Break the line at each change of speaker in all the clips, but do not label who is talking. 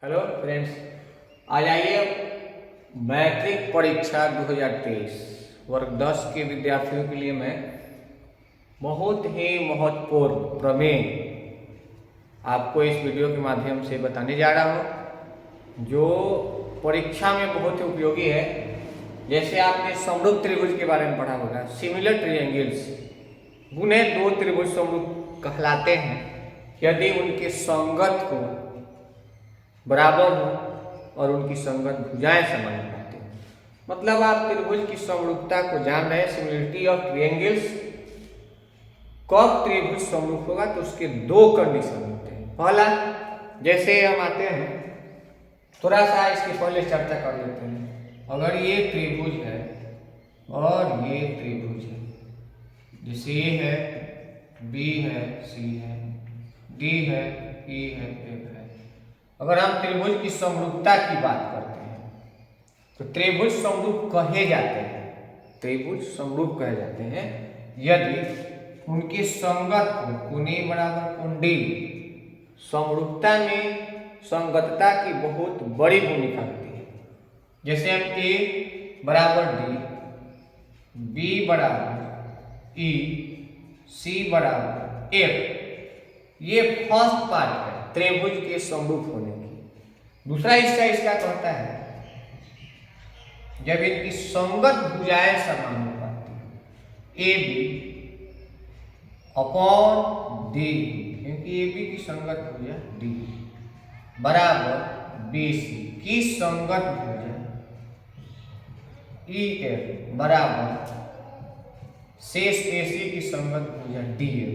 Hello friends, आज आइए matric परीक्षा 2023 वर्ग 10 के विद्यार्थियों के लिए मैं बहुत ही महत्वपूर्ण प्रमेय आपको इस वीडियो के माध्यम से बताने जा रहा हूँ, जो परीक्षा में बहुत ही उपयोगी है। जैसे आपने समरूप त्रिभुज के बारे में पढ़ा होगा, सिमिलर ट्रायंगल्स, उन्हें दो त्रिभुज समरूप कहलाते हैं यदि उनके संगत को बराबर हो और उनकी संगत भुजाएं समानुपाती हो। मतलब आप त्रिभुज की समरूपता को जान रहे हैं, सिमिलरिटी ऑफ ट्रायंगल्स। कब त्रिभुज समरूप होगा तो उसके दो कंडीशन होते हैं। पहला, जैसे हम आते हैं, थोड़ा सा इसके पहले चर्चा कर लेते हैं। अगर ये त्रिभुज है और ये त्रिभुज है, जैसे ए है, बी है, सी है, डी है, ई है, एफ है। अगर हम त्रिभुज की समरूपता की बात करते हैं तो त्रिभुज समरूप कहे जाते हैं, त्रिभुज समरूप कहे जाते हैं यदि उनके संगत को कोण ए बराबर कोण डी समरूपता में संगतता की बहुत बड़ी भूमिका होती है। जैसे हम ए बराबर डी, बी बराबर ई, सी बराबर एफ, ये फर्स्ट पार्ट है त्रिभुज के समरूप होने की। दूसरा हिस्सा इसका कहता है जब इनकी संगत भुजाएं समानुपाती हो, ए बी अपॉन डी, क्योंकि ए बी की संगत भुजा डी बराबर बी सी की संगत भुजा ई एफ बराबर शेष ए सी की संगत भुजा डी एफ।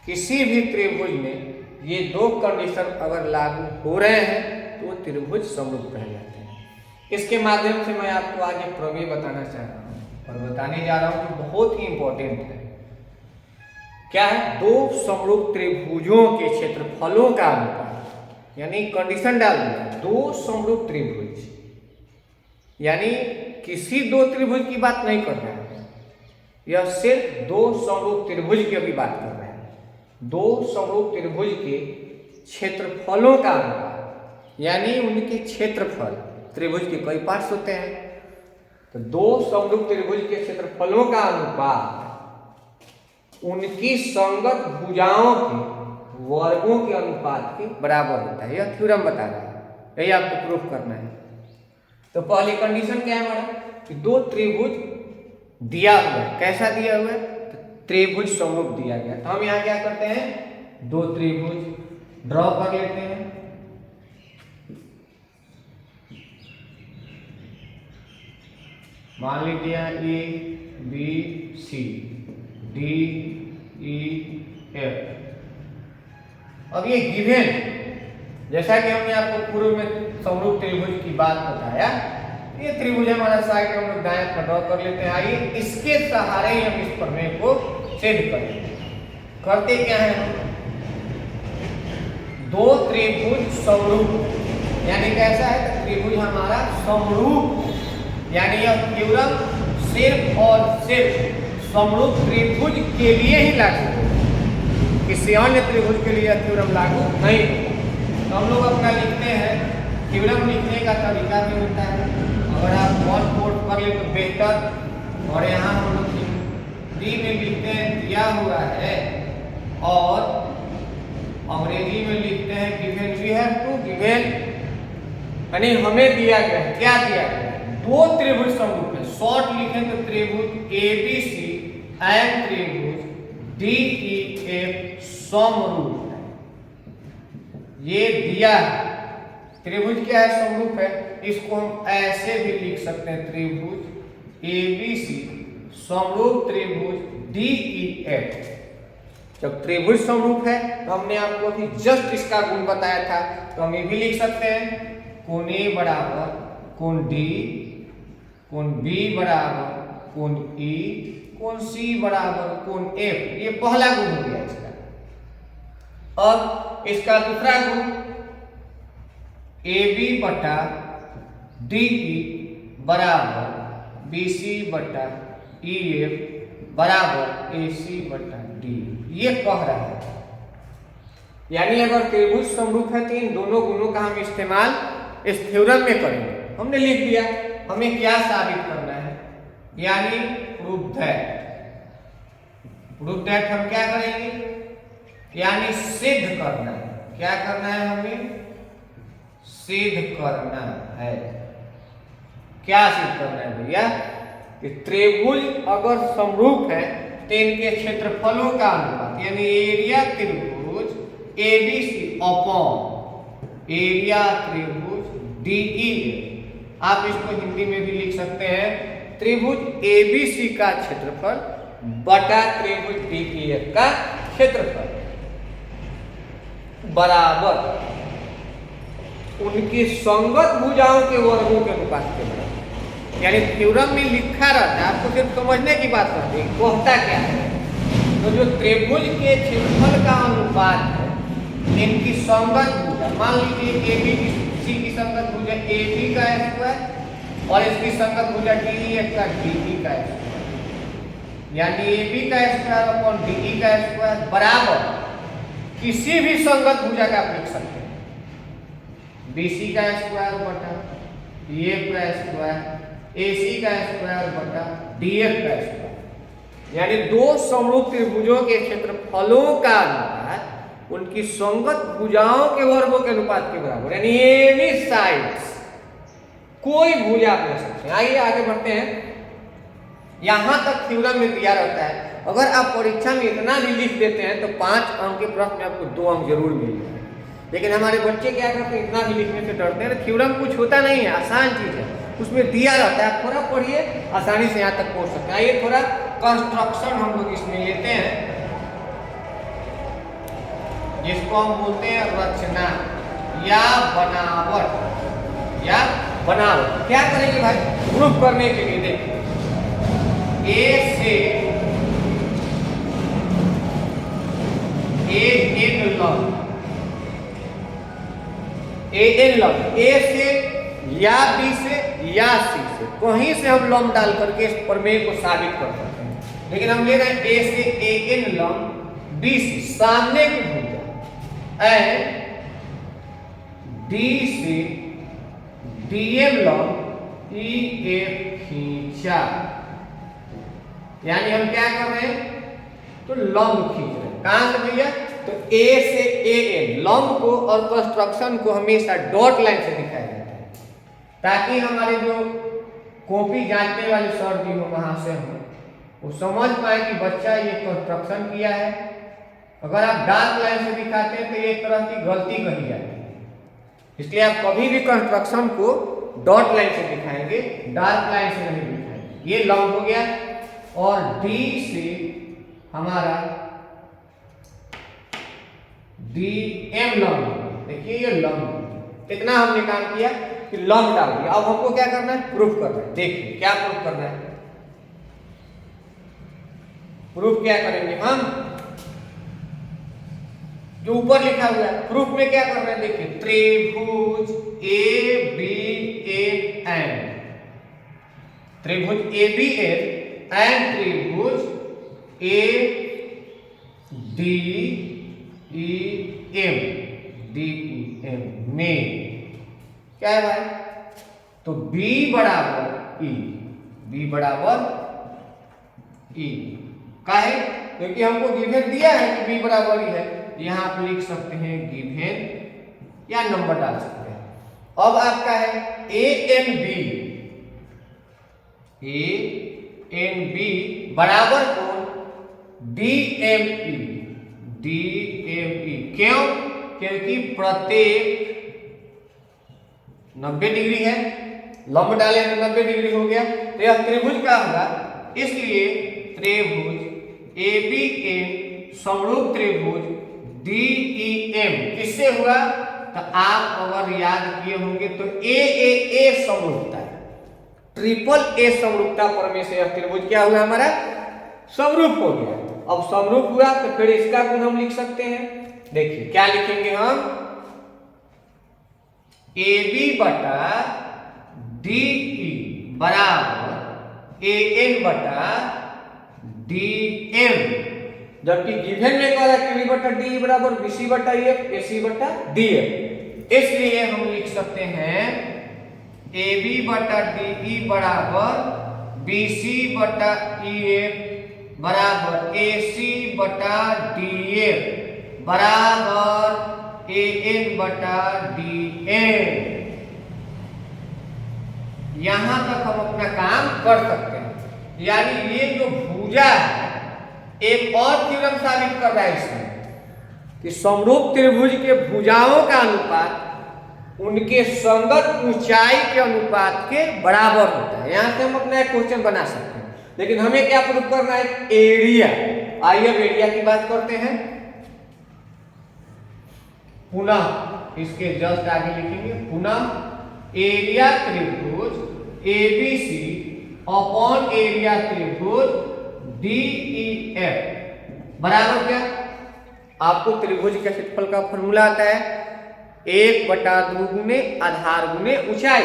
किसी भी त्रिभुज में ये दो कंडीशन अगर लागू हो रहे हैं तो वो त्रिभुज समरूप कहे जाते हैं। इसके माध्यम से मैं आपको आज एक प्रमेय बताना चाह रहा हूँ और बताने जा रहा हूँ कि बहुत ही इंपॉर्टेंट है। क्या है? दो समरूप त्रिभुजों के क्षेत्रफलों का अनुपात, यानी कंडीशन डाल दिया, दो समरूप त्रिभुज, यानी किसी दो त्रिभुज की बात नहीं कर रहे हैं, यह सिर्फ दो समरूप त्रिभुज की अभी बात कर रहे हैं। दो समरूप त्रिभुज के क्षेत्रफलों का अनुपात, यानी उनके क्षेत्रफल, त्रिभुज के कई पार्ट्स होते हैं, तो दो समरूप त्रिभुज के क्षेत्रफलों का अनुपात उनकी संगत भुजाओं के वर्गों के अनुपात के बराबर होता है। यह थ्योरम बता रहा है, यही आपको प्रूफ करना है। तो पहली कंडीशन क्या है हमारा कि दो त्रिभुज दिया हुआ है। कैसा दिया हुआ है? त्रिभुज समरूप दिया गया। तो हम यहाँ क्या करते हैं, दो त्रिभुज ड्रॉ कर लेते हैं। मान लीजिए A B C D E F. अब ये गिवन, जैसा कि हमने आपको पूर्व में समरूप त्रिभुज की बात बताया, ये त्रिभुज हमारा साइड में हम लोग दाएं पर ड्रॉ कर लेते हैं। आइए इसके सहारे ही हम इस प्रमेय को सिद्ध करेंगे। करते क्या है, दो त्रिभुज समरूप, यानी कैसा है, तो त्रिभुज हमारा समरूप, यानी यह थ्योरम सिर्फ और सिर्फ समरूप त्रिभुज के लिए ही लागू है, किसी अन्य त्रिभुज के लिए यह थ्योरम लागू नहीं है। तो हम लोग अपना लिखते हैं, थ्योरम लिखने का तरीका भी होता है, अगर आप वन फोर्थ कर ले तो बेहतर। और यहाँ हम लोग डी में लिखते हैं दिया हुआ है, और अंग्रेजी में लिखते हैं given. We have to given, यानी हमें दिया गया है। क्या दिया गया है? दो त्रिभुज समरूप है। शॉर्ट लिखें तो त्रिभुज ए बी सी एंड त्रिभुज डी ई एफ समरूप है। ये दिया है, त्रिभुज क्या है? समरूप है। इसको हम ऐसे भी लिख सकते हैं, त्रिभुज ए बी सी समरूप त्रिभुज डी ई एफ। जब त्रिभुज समरूप है तो हमने आपको अभी जस्ट इसका गुण बताया था, तो हम ये भी लिख सकते हैं, कोण ए बराबर कोण डी, कोण बी बराबर कोण ई, कोण सी बराबर कोण एफ। ये पहला गुण हो गया इसका। अब इसका दूसरा गुण, ए बी बटा डी ई बराबर बी सी बटा ई एफ बराबर ए सी बटा डी। ये कह रहा है यानी अगर त्रिभुज समरूप है तो इन दोनों गुणों का हम इस्तेमाल इस थ्योरम में करेंगे। हमने लिख दिया, हमें क्या साबित करना है, यानी प्रूव दैट हम क्या करेंगे, यानी सिद्ध करना है। क्या करना है, हमें सिद्ध करना है। क्या सिद्ध करना है भैया, कि त्रिभुज अगर समरूप है तो इनके क्षेत्रफलों का अनुपात, यानी एरिया त्रिभुज एबीसी अपॉन एरिया त्रिभुज डीई, आप इसको हिंदी में भी लिख सकते हैं, त्रिभुज एबीसी का क्षेत्रफल बटा त्रिभुज डीई का क्षेत्रफल बराबर उनकी संगत भुजाओं के वर्गों के अनुपात के बराबर। यानी थ्योरम में लिखा रहता है, आपको सिर्फ समझने की बात रहती है कहता क्या है। तो जो त्रिभुज के क्षेत्रफल का अनुपात है इनकी संगत भुजा, मान लीजिए ए बी की संगत भुजा ए बी का स्क्वायर और इसकी संगत भुजा डी का डी का स्क्वायर, यानी ए बी का स्क्वायर अपॉन डी का स्क्वायर बराबर किसी भी संगत भुजा का आप लिख सकते हैं, बीसी का स्क्वायर बटा डीएफ का स्क्वायर, एसी का स्क्वायर बटा डीएफ का स्क्वायर। यानी दो समरूप त्रिभुजों के क्षेत्रफलों का अनुपात उनकी संगत भुजाओं के वर्गों के अनुपात के बराबर, यानी एनी साइड्स, कोई भुजा आप ले सकते हैं। आइए आगे बढ़ते हैं। यहां तक थ्योरम में दिया रहता है, अगर आप परीक्षा में इतना भी लिख देते हैं तो 5 अंक के प्रश्न में आपको 2 अंक जरूर मिल जाएंगे। लेकिन हमारे बच्चे क्या करते हैं, इतना भी लिखने से डरते हैं। थ्योरम कुछ होता नहीं है, आसान चीज है, उसमें दिया रहता है, आप थोड़ा पढ़िए, आसानी से यहाँ तक पहुंच सकते हैं। आइए थोड़ा कंस्ट्रक्शन हम लोग इसमें लेते हैं, जिसको हम बोलते हैं रचना या बनावट। या बनावट क्या करेंगे भाई, प्रूफ करने के लिए देखिए, ए से एन लंब, ए से या बी से या सी से, कहीं से हम लंब डाल करके इस प्रमेय को साबित कर सकते हैं। लेकिन हम ले रहे हैं ए से एन लंब बी से, सामने की भुजा, एंड डी से डीएम लंब ई एफ खींचा। यानी हम क्या कर रहे हैं, तो लंब खींच रहे हैं। कहां से भैया, तो ए से ए एन, लंब को और कंस्ट्रक्शन को हमेशा डॉट लाइन से दिखाया जाता है, ताकि हमारे जो कॉपी जांचने वाले सर जी हो वहां से हो वो समझ पाए कि बच्चा ये कंस्ट्रक्शन किया है। अगर आप डार्क लाइन से दिखाते हैं तो ये एक तरह की गलती कही जाती है, इसलिए आप कभी भी कंस्ट्रक्शन को डॉट लाइन से दिखाएंगे, डार्क लाइन से नहीं दिखाएंगे। ये लंब हो गया, और डी से हमारा डी एम लंब, देखिए ये लंब, इतना हमने काम किया कि लंब डाल दिया। अब हमको क्या करना है, प्रूफ करना है। देखिए क्या प्रूफ करना है, प्रूफ क्या करेंगे हम, जो ऊपर लिखा हुआ है प्रूफ में क्या करना है, देखिए त्रिभुज ए बी एन, त्रिभुज ए बी एन त्रिभुज ए डी ई एम में क्या है भाई, तो B बराबर ई का है, क्योंकि हमको गिवन दिया है कि B बराबर ई है। यहां आप लिख सकते हैं गिवन या नंबर डाल सकते हैं। अब आपका है ए एन बी बराबर कौन, डी एम ई। क्यों, क्योंकि प्रत्येक 90 डिग्री है, लंब डाले तो 90 डिग्री हो गया, तो यह त्रिभुज का होगा। इसलिए त्रिभुज ए बी एन समरूप त्रिभुज डी ई एम किससे हुआ, तो आप अगर याद किए होंगे तो ए समरूपता है, ट्रिपल ए समरूपता प्रमेय से यह त्रिभुज क्या हुआ, हमारा समरूप हो गया। अब समरूप हुआ तो फिर इसका गुण हम लिख सकते हैं। देखिए क्या लिखेंगे हम, ए बी बटा डी ई बराबर ए एन बटा डी एम, जबकि गिवन में कह रहा है कि V बटा डी बराबर BC बटा EF AC बटा DF। इसलिए हम लिख सकते हैं AB बटा DE बराबर BC बटा EF बराबर AC बटा DF बराबर AN बटा DN। यहां तक हम अपना काम कर सकते हैं। यानी ये जो भुजा है एक और थ्योरम साबित कर रहा है इसमें कि समरूप त्रिभुज के भुजाओं का अनुपात उनके संगत ऊंचाई के अनुपात के बराबर होता है। यहां से हम अपना एक क्वेश्चन बना सकते हैं, लेकिन हमें क्या प्रूव करना है? एरिया। आइए अब एरिया की बात करते हैं। पुनः इसके जस्ट आगे लिखेंगे, पुनः एरिया त्रिभुज ABC अपॉन एरिया त्रिभुज DEF बराबर क्या? आपको त्रिभुज के क्षेत्रफल का फॉर्मूला आता है 1/2 गुने आधार गुने ऊंचाई।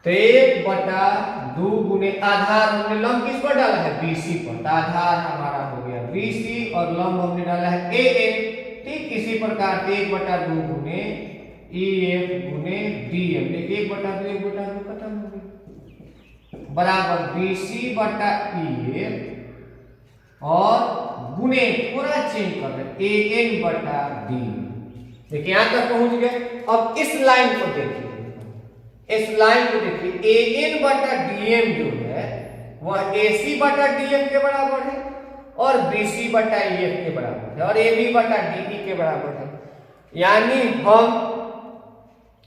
तो 1/2 गुने आधार हमने लंब किस पर डाला है? BC पर। आधार हमारा हो गया BC और लंब हमने डाला है AN। ठीक इसी प्रकार से 1/2 गुने EF गुने DM। देखिए 1/2 खत्म हो गया बराबर BC बटा EF और गुने थोड़ा चेंज कर रहे AN बटा DM। देखिए यहां तक पहुंच गए। अब इस लाइन को देखिए, इस लाइन को देखिए, AN बटा DM जो है वह AC बटा DF के बराबर है और BC बटा EF के बराबर है और AB बटा DE के बराबर है। यानी हम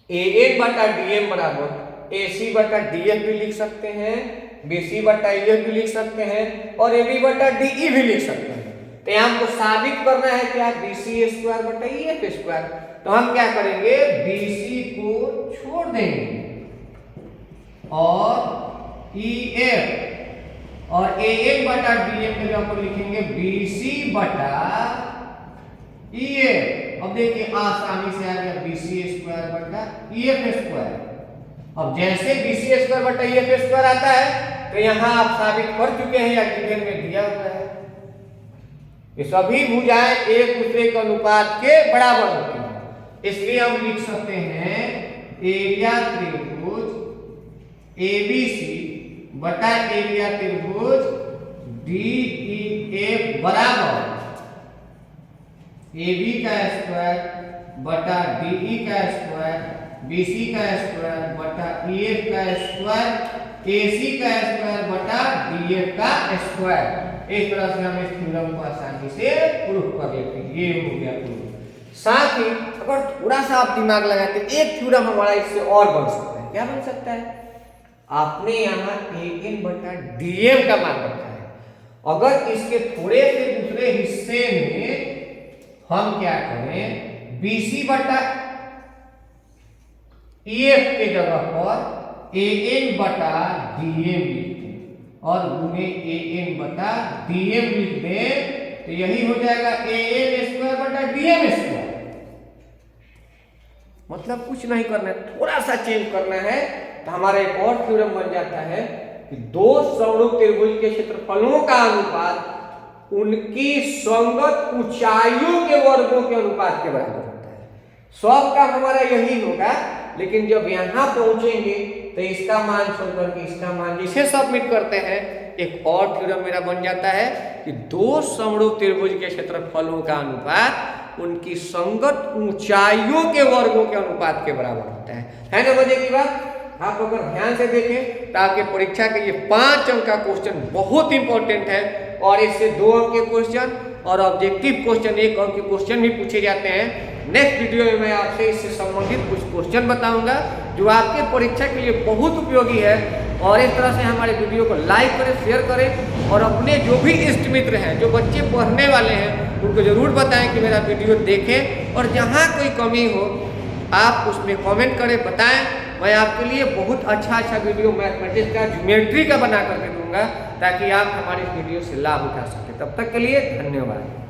AN बटा DM बराबर AC बटा DF भी लिख सकते हैं, BC बटा EF भी लिख सकते हैं और AB बटा DE भी लिख सकते हैं। तो यहाँ हमको साबित करना है क्या? BC स्क्वायर बटा EF स्क्वायर। तो हम क्या करेंगे? BC को छोड़ देंगे और EF और AN बटा DM के जगह पर लिखेंगे BC बटा EF। अब देखिए आसानी से आ गया BC स्क्वायर बटा EF स्क्वायर। अब जैसे BC स्क्वायर बटा EF स्क्वायर आता है तो यहां आप साबित कर चुके हैं या गिवन में दिया हुआ है ये सभी भुजाएं एक दूसरे के अनुपात के बराबर होती हैं। इसलिए हम लिख सकते हैं एरिया त्रिभुज ABC बटा एरिया त्रिभुज DEF बराबर AB का स्क्वायर बटा DE का स्क्वायर BC का स्क्वायर बटा EF का स्क्वायर AC का स्क्वायर बटा DF का स्क्वायर। इस तरह से हम इस थ्योरम को आसानी से प्रूफ कर लेते हैं। ये हो गया प्रूफ। साथ ही अगर थोड़ा सा आप दिमाग लगाते एक थ्योरम हमारा इससे और बन सकता है। क्या बन सकता है? आपने यहाँ AN बटा DM का मान रखा है। अगर इसके थोड़े से दूसरे हिस्से में हम क्या करें? BC बटा EF के जगह पर AN बटा DM लिखते हैं और गुने AN बटा DM लिख दें तो यही हो जाएगा AN स्क्वायर बटा DM स्क्वायर। मतलब कुछ नहीं करना है, थोड़ा सा चेंज करना है तो हमारा एक और थ्योरम बन जाता है कि दो समरूप त्रिभुज के क्षेत्रफलों का अनुपात उनकी संगत ऊंचाइयों के वर्गों के अनुपात के बराबर होता है। सब का हमारा यही होगा, लेकिन जब यहां पहुंचेंगे तो इसका मान छोड़कर के इसका मान जिसे सबमिट करते हैं एक और थ्योरम मेरा बन जाता है कि दो समरूप त्रिभुज के क्षेत्रफलों का अनुपात उनकी संगत ऊंचाइयों के वर्गों के अनुपात के बराबर होता है ना? मजे की बात। आप अगर ध्यान से देखें तो आपके परीक्षा के ये 5 अंक का क्वेश्चन बहुत इंपॉर्टेंट है और इससे 2 अंक के क्वेश्चन और ऑब्जेक्टिव क्वेश्चन 1 अंक के क्वेश्चन भी पूछे जाते हैं। नेक्स्ट वीडियो में मैं आपसे इससे संबंधित कुछ क्वेश्चन बताऊंगा जो आपके परीक्षा के लिए बहुत उपयोगी है। और इस तरह से हमारे वीडियो को लाइक करें, शेयर करें और अपने जो भी इष्ट मित्र हैं, जो बच्चे पढ़ने वाले हैं, उनको जरूर बताएं कि मेरा वीडियो देखें और जहाँ कोई कमी हो आप उसमें कमेंट करें, बताएं। मैं आपके लिए बहुत अच्छा वीडियो मैथमेटिक्स का, ज्योमेट्री का बना करके दूंगा ताकि आप हमारे वीडियो से लाभ उठा सकें। तब तक के लिए धन्यवाद।